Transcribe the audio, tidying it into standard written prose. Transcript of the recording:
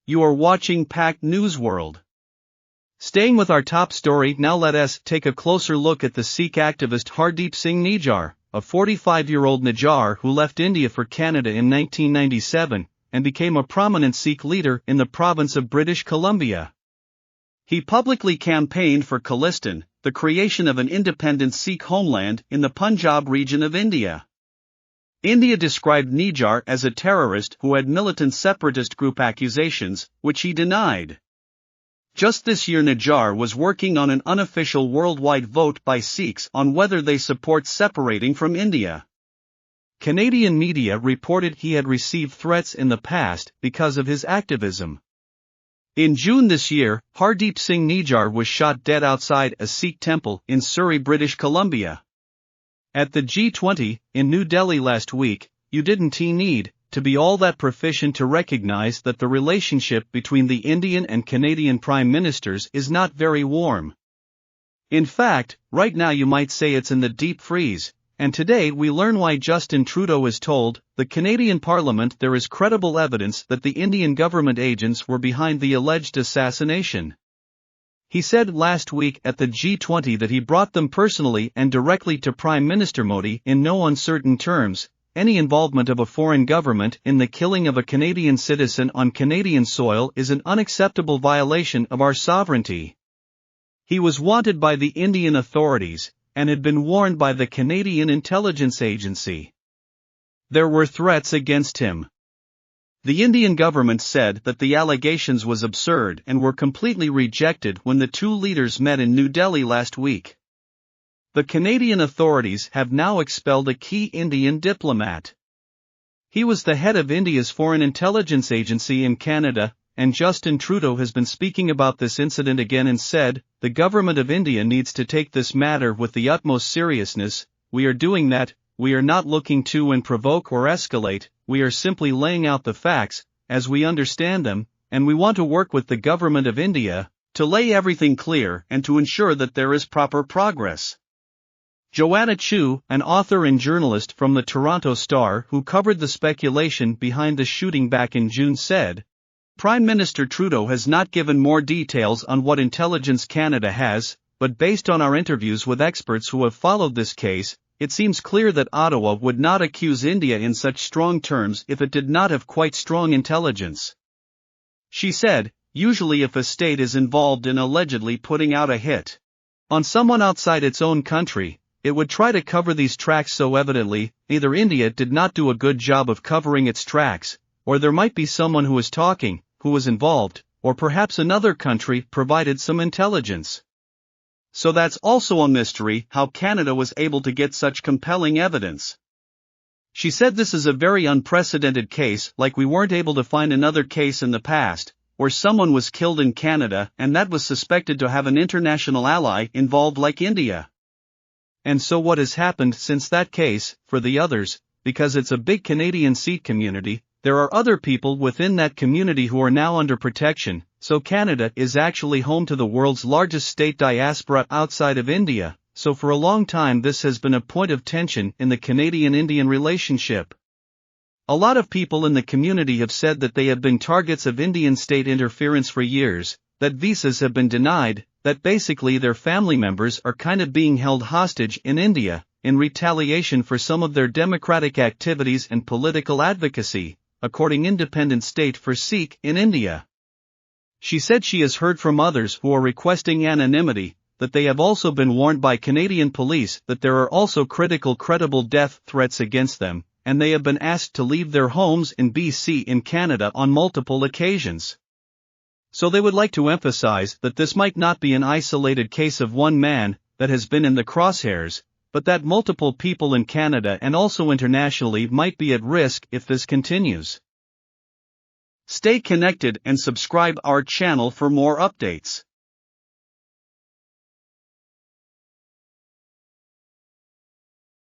You are watching Pack News World. Staying with our top story, now let us take a closer look at the Sikh activist Hardeep Singh Nijjar, a 45-year-old Nijjar who left India for Canada in 1997, and became a prominent Sikh leader in the province of British Columbia. He publicly campaigned for Khalistan, the creation of an independent Sikh homeland in the Punjab region of India. India described Nijjar as a terrorist who had militant separatist group accusations, which he denied. Just this year, Nijjar was working on an unofficial worldwide vote by Sikhs on whether they support separating from India. Canadian media reported he had received threats in the past because of his activism. In June this year, Hardeep Singh Nijjar was shot dead outside a Sikh temple in Surrey, British Columbia. At the G20, in New Delhi last week, you didn't need to be all that proficient to recognize that the relationship between the Indian and Canadian Prime Ministers is not very warm. In fact, right now you might say it's in the deep freeze, and today we learn why Justin Trudeau has told the Canadian Parliament there is credible evidence that the Indian government agents were behind the alleged assassination. He said last week at the G20 that he brought them personally and directly to Prime Minister Modi in no uncertain terms. Any involvement of a foreign government in the killing of a Canadian citizen on Canadian soil is an unacceptable violation of our sovereignty. He was wanted by the Indian authorities, and had been warned by the Canadian Intelligence Agency. There were threats against him. The Indian government said that the allegations was absurd and were completely rejected when the two leaders met in New Delhi last week. The Canadian authorities have now expelled a key Indian diplomat. He was the head of India's Foreign Intelligence Agency in Canada, and Justin Trudeau has been speaking about this incident again and said, "The government of India needs to take this matter with the utmost seriousness. We are doing that. We are not looking to provoke or escalate, we are simply laying out the facts, as we understand them, and we want to work with the government of India, to lay everything clear and to ensure that there is proper progress." Joanna Chu, an author and journalist from the Toronto Star who covered the speculation behind the shooting back in June, said, "Prime Minister Trudeau has not given more details on what Intelligence Canada has, but based on our interviews with experts who have followed this case, it seems clear that Ottawa would not accuse India in such strong terms if it did not have quite strong intelligence." She said, "Usually if a state is involved in allegedly putting out a hit on someone outside its own country, it would try to cover these tracks so evidently, either India did not do a good job of covering its tracks, or there might be someone who was talking, who was involved, or perhaps another country provided some intelligence. So that's also a mystery how Canada was able to get such compelling evidence." She said this is a very unprecedented case, like we weren't able to find another case in the past, where someone was killed in Canada and that was suspected to have an international ally involved like India. And so what has happened since that case, for the others, because it's a big Canadian Sikh community, there are other people within that community who are now under protection, so Canada is actually home to the world's largest state diaspora outside of India, so for a long time this has been a point of tension in the Canadian-Indian relationship. A lot of people in the community have said that they have been targets of Indian state interference for years, that visas have been denied, that basically their family members are kind of being held hostage in India, in retaliation for some of their democratic activities and political advocacy, according Independent State for Sikh in India. She said she has heard from others who are requesting anonymity, that they have also been warned by Canadian police that there are also credible death threats against them, and they have been asked to leave their homes in BC in Canada on multiple occasions. So they would like to emphasize that this might not be an isolated case of one man that has been in the crosshairs, but that multiple people in Canada and also internationally might be at risk if this continues. Stay connected and subscribe our channel for more updates.